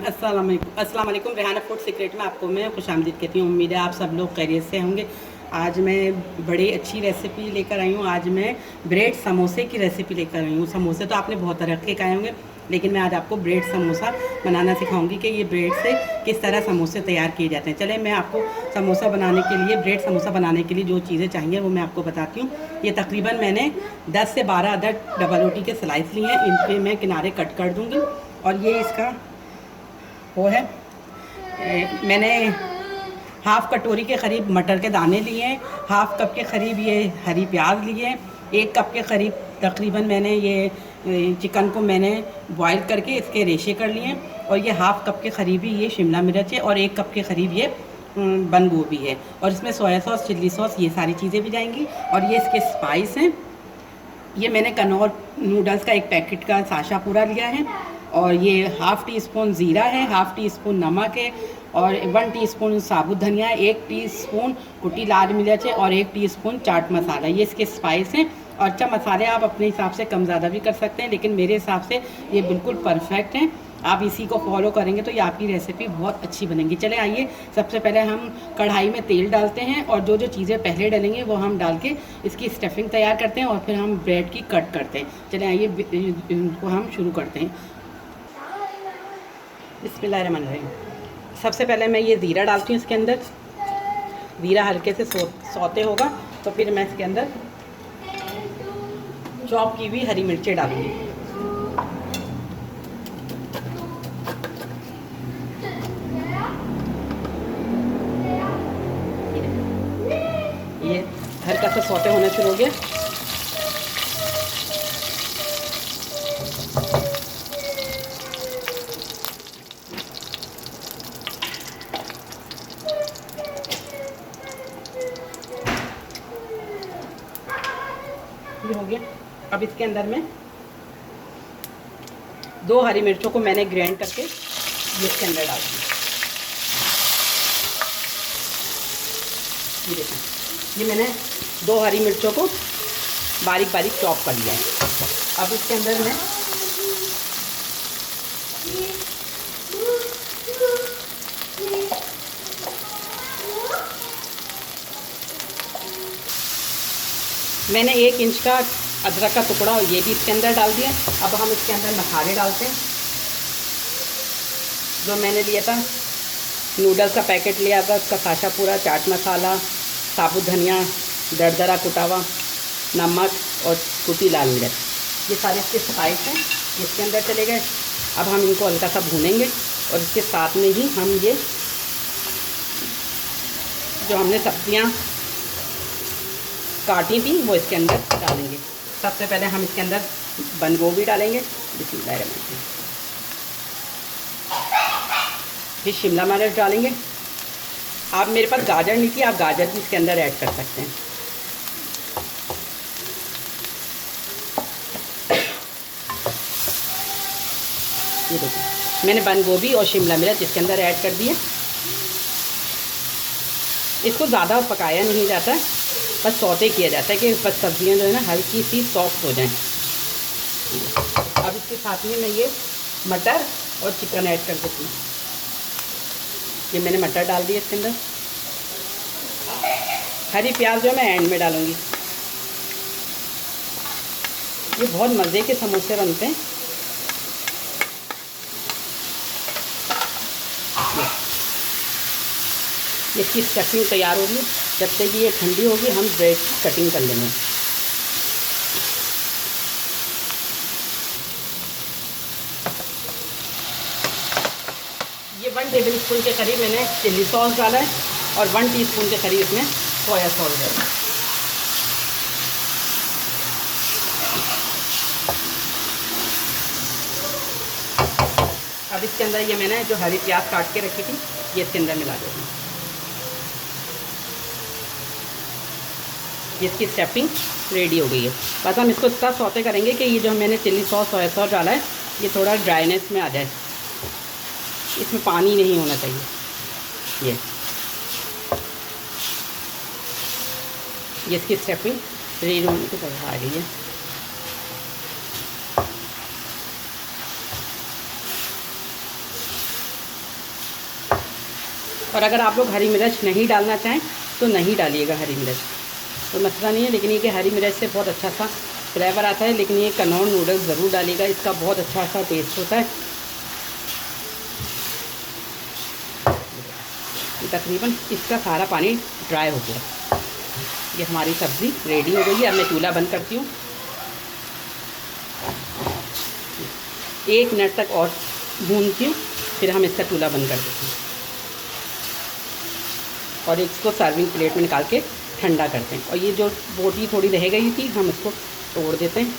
अस्सलाम वालेकुम। Rehana food secret में आपको मैं खुशामदीद कहती हूँ। उम्मीद है आप सब लोग खैरियत से होंगे। आज मैं बड़ी अच्छी रेसिपी लेकर आई हूँ। आज मैं ब्रेड समोसे की रेसिपी लेकर आई हूँ। समोसे तो आपने बहुत तरह के खाए होंगे, लेकिन मैं आज आपको ब्रेड समोसा बनाना सिखाऊंगी कि ये ब्रेड से किस तरह समोसे तैयार किए जाते हैं। चले मैं आपको समोसा बनाने के लिए, ब्रेड समोसा बनाने के लिए जो चीज़ें चाहिए वो मैं आपको बताती हूँ। ये तकरीबन मैंने 10 से 12 अदद डबल रोटी के स्लाइस लिए हैं। इनके मैं किनारे कट कर दूँगी। और ये इसका वो है, मैंने हाफ़ कटोरी के करीब मटर के दाने लिए हैं। हाफ़ कप के करीब ये हरी प्याज लिए हैं। 1 कप के करीब तकरीबन मैंने ये चिकन को मैंने बॉईल करके इसके रेशे कर लिए हैं। और ये हाफ़ कप के करीब ही ये शिमला मिर्च है और 1 कप के करीब ये बंद गोभी है। और इसमें सोया सॉस, चिल्ली सॉस, ये सारी चीज़ें भी जाएंगी। और ये इसके स्पाइस हैं। ये मैंने कनौर नूडल्स का 1 पैकेट का साशा पूरा लिया है। और ये हाफ़ टी स्पून ज़ीरा है, हाफ़ टी स्पून नमक है, और 1 टीस्पून साबुत धनिया है, 1 टीस्पून कुटी लाल मिर्च है, और 1 टीस्पून चाट मसाला। ये इसके स्पाइस हैं। और अच्छा, मसाले आप अपने हिसाब से कम ज़्यादा भी कर सकते हैं, लेकिन मेरे हिसाब से ये बिल्कुल परफेक्ट हैं। आप इसी को फॉलो करेंगे तो ये आपकी रेसिपी बहुत अच्छी बनेगी। चले आइए, सबसे पहले हम कढ़ाई में तेल डालते हैं और जो जो चीज़ें पहले डालेंगे वो हम डाल के इसकी स्टफिंग तैयार करते हैं और फिर हम ब्रेड की कट करते हैं। चले आइए, इनको हम शुरू करते हैं। बिस्मिल्लाहिर्रहमानिर्रहीम। सबसे पहले मैं ये ज़ीरा डालती हूँ इसके अंदर। ज़ीरा हल्के से सौते होगा तो फिर मैं इसके अंदर चॉप की हुई हरी मिर्चें डालूँगी। ये हल्का सा सौते होने शुरू हो गया। ये हो गया। अब इसके अंदर में 2 हरी मिर्चों को मैंने ग्राइंड करके ये इसके अंदर डाल दी। ये देखें, ये मैंने 2 हरी मिर्चों को बारीक बारीक चॉप कर लिया है। अब इसके अंदर मैंने 1 इंच का अदरक का टुकड़ा ये भी इसके अंदर डाल दिया। अब हम इसके अंदर मसाले डालते हैं। जो मैंने लिया था, नूडल्स का पैकेट लिया था, उसका साशा पूरा, चाट मसाला, साबुत धनिया, दरदरा कुटा हुआ, नमक और कुटी लाल मिर्च, ये सारे इसके स्पाइस हैं, इसके अंदर चले गए। अब हम इनको हल्का सा भूनेंगे और इसके साथ में ही हम ये जो हमने सब्जियां काटी थी वो इसके अंदर डालेंगे। सबसे पहले हम इसके अंदर बंद गोभी डालेंगे, बिस्मिल्लाहिर्रहमानिर्रहीम। फिर शिमला मिर्च डालेंगे। आप, मेरे पास गाजर नहीं थी, आप गाजर भी इसके अंदर ऐड कर सकते हैं। ये देखिए, मैंने बंद गोभी और शिमला मिर्च इसके अंदर ऐड कर दिए। इसको ज़्यादा पकाया नहीं जाता है, बस सौते किया जाता है कि बस सब्जियां जो है ना हल्की सी सॉफ्ट हो जाएं। अब इसके साथ में मैं ये मटर और चिकन ऐड कर देती हूँ। ये मैंने मटर डाल दिया इसके अंदर। हरी प्याज जो मैं एंड में डालूँगी। ये बहुत मज़े के समोसे बनते हैं। इसकी स्टफिंग तैयार होगी। जब तक ये ठंडी होगी हम ब्रेड की कटिंग कर लेंगे। ये 1 टेबल स्पून के करीब मैंने चिल्ली सॉस डाला है और 1 टीस्पून के करीब इसमें सोया सॉस डाला है। अब इसके अंदर ये मैंने जो हरी प्याज काट के रखी थी ये इसके अंदर मिला देती हूँ। इसकी स्टफिंग रेडी हो गई है। बस हम इसको इतना सौते करेंगे कि ये जो मैंने चिल्ली सॉस, सोया सॉस डाला है ये थोड़ा ड्राइनेस में आ जाए। इसमें पानी नहीं होना चाहिए। ये इसकी स्टफिंग रेडी होने की तरह आ गई है। और अगर आप लोग हरी मिर्च नहीं डालना चाहें तो नहीं डालिएगा हरी मिर्च, तो मसला नहीं है। लेकिन ये कि हरी मिर्च से बहुत अच्छा सा फ्लेवर आता है। लेकिन ये कनौर नूडल्स ज़रूर डालिएगा, इसका बहुत अच्छा सा टेस्ट होता है। तकरीबन इसका सारा पानी ड्राई हो गया। ये हमारी सब्ज़ी रेडी हो गई है। अब मैं चूल्हा बंद करती हूँ। 1 मिनट तक और भूनती हूँ, फिर हम इसका चूल्हा बंद कर देते हैं और इसको सर्विंग प्लेट में निकाल के ठंडा करते हैं। और ये जो बोटी थोड़ी रह गई थी, हम इसको तोड़ देते हैं।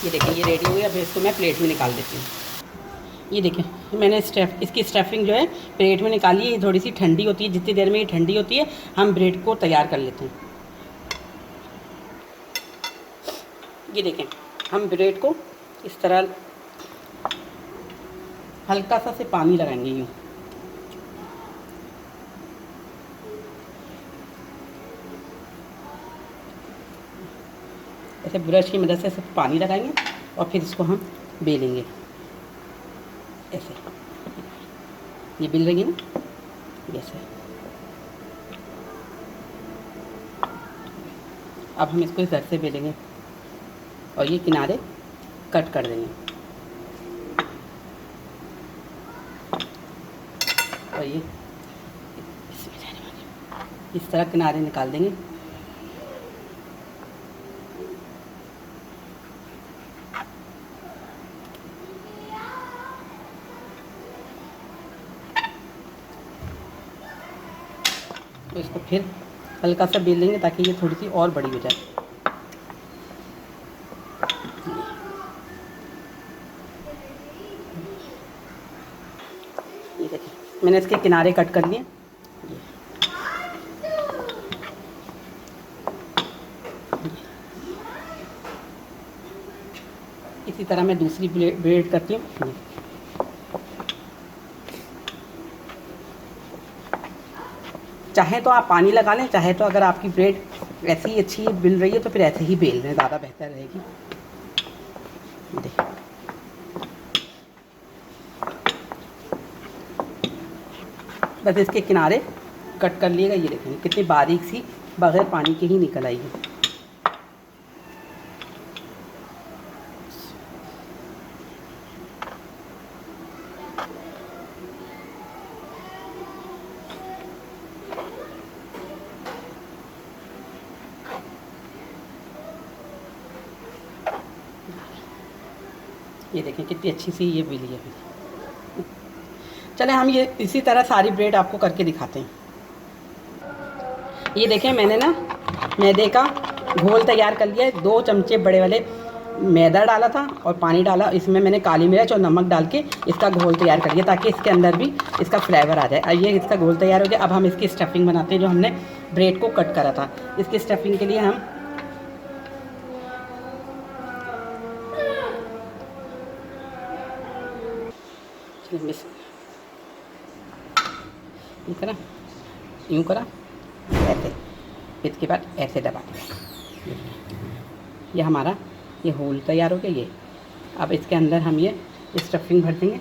ये देखिए ये रेडी हो गया। अब इसको मैं प्लेट में निकाल देती हूँ। ये देखिए मैंने इसकी स्टफिंग जो है प्लेट में निकाली है। ये थोड़ी सी ठंडी होती है, जितनी देर में ये ठंडी होती है हम ब्रेड को तैयार कर लेते हैं। ये देखें हम ब्रेड को इस तरह हल्का सा से पानी लगाएंगे यूँ। ऐसे ब्रश की मदद से सब पानी लगाएंगे और फिर इसको हम बेलेंगे ऐसे। ये बेल रही है ना ऐसे। अब हम इसको इधर से बेलेंगे और ये किनारे कट कर देंगे और ये इस तरह किनारे निकाल देंगे। तो इसको फिर हल्का सा बेल लेंगे ताकि ये थोड़ी सी और बड़ी हो जाए। ये देखिए मैंने इसके किनारे कट कर लिए। इसी तरह मैं दूसरी ब्रेड करती हूँ। चाहे तो आप पानी लगा लें, चाहे तो अगर आपकी ब्रेड ऐसी ही अच्छी बिल रही है तो फिर ऐसे ही बेल लें, ज़्यादा बेहतर रहेगी। देखिए बस इसके किनारे कट कर लिएगा। ये देखेंगे कितनी बारीक सी बगैर पानी के ही निकल आई है। ये देखें कितनी अच्छी सी ये बिली है। चले हम ये इसी तरह सारी ब्रेड आपको करके दिखाते हैं। ये देखें मैंने ना मैदे का घोल तैयार कर लिया है। 2 चमचे बड़े वाले मैदा डाला था और पानी डाला। इसमें मैंने काली मिर्च और नमक डाल के इसका घोल तैयार कर लिया ताकि इसके अंदर भी इसका फ्लेवर आ जाए। अब ये इसका घोल तैयार हो गया। अब हम इसकी स्टफिंग बनाते हैं जो हमने ब्रेड को कट करा था। इसकी स्टफिंग के लिए हम यूँ करा, यूँ करा, ऐसे, इसके बाद ऐसे दबा दिया। ये हमारा ये होल तैयार हो गया। ये अब इसके अंदर हम ये स्टफिंग भर देंगे।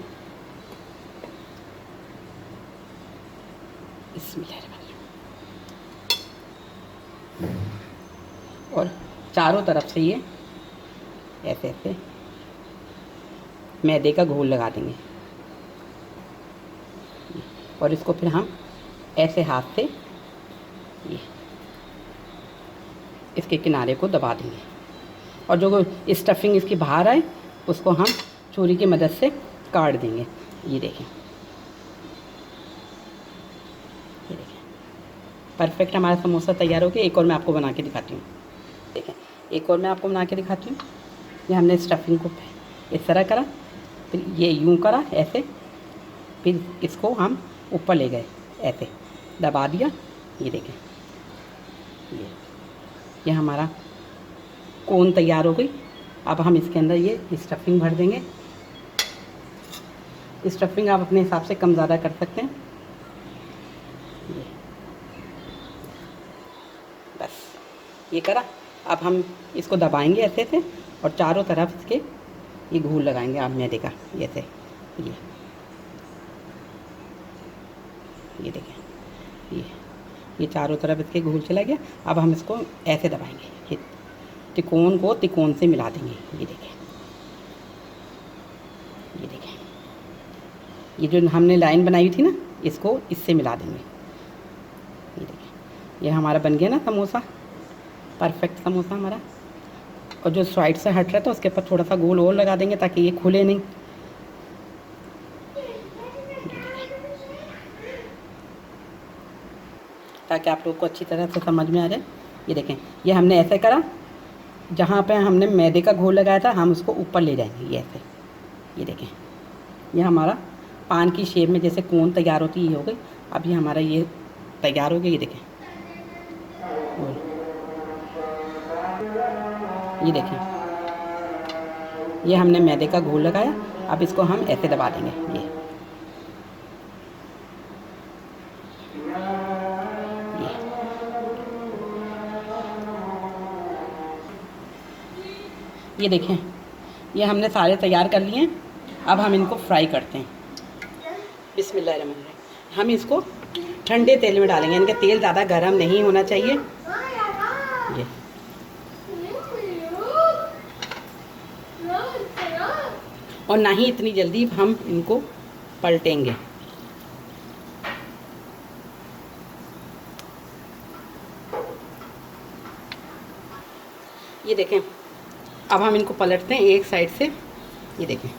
और चारों तरफ से ये ऐसे ऐसे मैदे का घोल लगा देंगे और इसको फिर हम ऐसे हाथ से ये इसके किनारे को दबा देंगे और जो स्टफिंग इसकी बाहर आए उसको हम छुरी की मदद से काट देंगे। ये देखें, ये देखें परफेक्ट हमारा समोसा तैयार हो गया। एक और मैं आपको बना के दिखाती हूँ। देखें एक और मैं आपको बना के दिखाती हूँ। ये हमने स्टफिंग को इस तरह करा, फिर ये यूँ करा ऐसे, फिर इसको हम ऊपर ले गए ऐसे दबा दिया। ये देखें ये हमारा कोन तैयार हो गई। अब हम इसके अंदर ये स्टफिंग भर देंगे। स्टफिंग आप अपने हिसाब से कम ज़्यादा कर सकते हैं। बस ये करा। अब हम इसको दबाएंगे ऐसे से और चारों तरफ इसके ये घूल लगाएंगे आप मैदे का, जैसे ये देखें, ये चारों तरफ इसके घूल चला गया। अब हम इसको ऐसे दबाएंगे, ये तिकोन को तिकोन से मिला देंगे। ये देखें, ये देखें, ये जो हमने लाइन बनाई थी ना, इसको इससे मिला देंगे। ये देखें, ये हमारा बन गया ना समोसा, परफेक्ट समोसा हमारा। और जो साइड से हट रहा है तो उसके ऊपर थोड़ा सा गोल और लगा देंगे ताकि ये खुले नहीं। ताकि आप लोग को अच्छी तरह से समझ में आ जाए। ये देखें, ये हमने ऐसे करा, जहाँ पे हमने मैदे का घोल लगाया था हम उसको ऊपर ले जाएंगे, ये ऐसे। ये देखें, ये हमारा पान की शेप में जैसे कोन तैयार होती है, ये हो गई। अब ये हमारा ये तैयार हो गया। ये देखें, ये देखें, ये हमने मैदे का घोल लगाया। अब इसको हम ऐसे दबा देंगे। ये देखें, ये हमने सारे तैयार कर लिए हैं। अब हम इनको फ्राई करते हैं। बिस्मिल्लाहिर्रहमानिर्रहीम। हम इसको ठंडे तेल में डालेंगे, इनका तेल ज़्यादा गर्म नहीं होना चाहिए। ये और ना ही इतनी जल्दी हम इनको पलटेंगे। ये देखें, अब हम इनको पलटते हैं एक साइड से। ये देखें,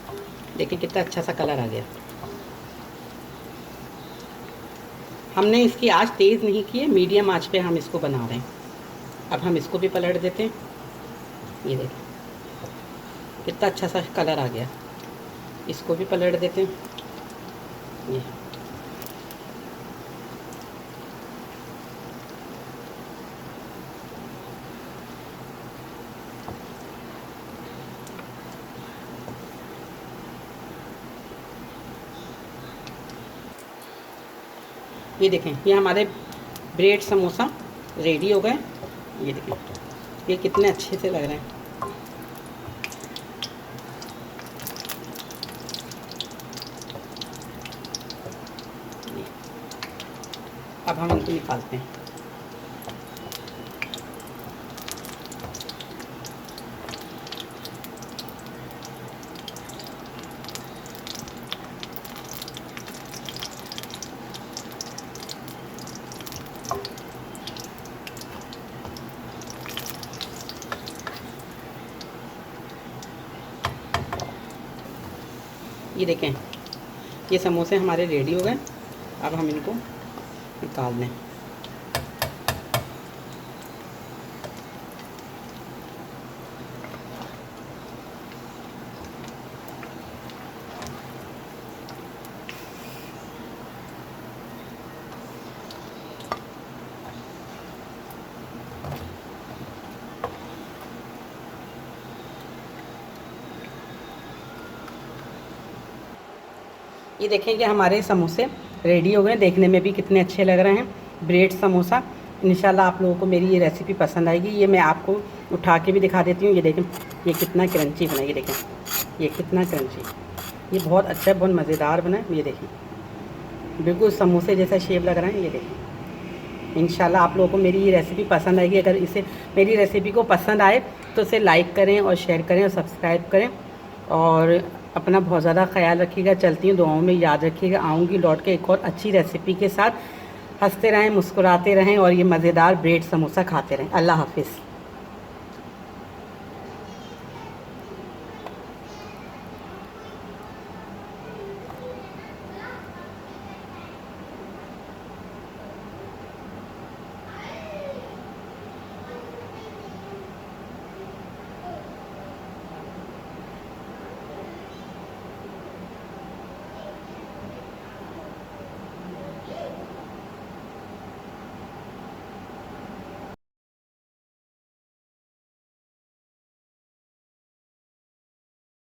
देखें कितना अच्छा सा कलर आ गया। हमने इसकी आंच तेज़ नहीं की है, मीडियम आंच पे हम इसको बना रहे हैं। अब हम इसको भी पलट देते हैं। ये देखें कितना अच्छा सा कलर आ गया। इसको भी पलट देते हैं। ये देखें, ये हमारे ब्रेड समोसा रेडी हो गए। ये देखें, ये कितने अच्छे से लग रहे हैं। अब हम इनको निकालते हैं। ये देखें, ये समोसे हमारे रेडी हो गए। अब हम इनको निकाल दें। ये देखें कि हमारे समोसे रेडी हो गए। देखने में भी कितने अच्छे लग रहे हैं, ब्रेड समोसा। इंशाल्लाह आप लोगों को मेरी ये रेसिपी पसंद आएगी। ये मैं आपको उठा के भी दिखा देती हूँ। ये देखें, ये कितना क्रंची बना है। ये देखें, ये कितना क्रंची, ये बहुत अच्छा, बहुत मज़ेदार बना है। ये देखें, बिल्कुल समोसे जैसा शेप लग रहा है। ये देखें, इंशाल्लाह आप लोगों को मेरी ये रेसिपी पसंद आएगी। अगर इसे मेरी रेसिपी को पसंद आए तो इसे लाइक करें और शेयर करें और सब्सक्राइब करें। और अपना बहुत ज़्यादा ख्याल रखिएगा। चलती हूँ, दुआओं में याद रखिएगा। आऊँगी लौट के एक और अच्छी रेसिपी के साथ। हंसते रहें, मुस्कुराते रहें और ये मज़ेदार ब्रेड समोसा खाते रहें। अल्लाह हाफिज़।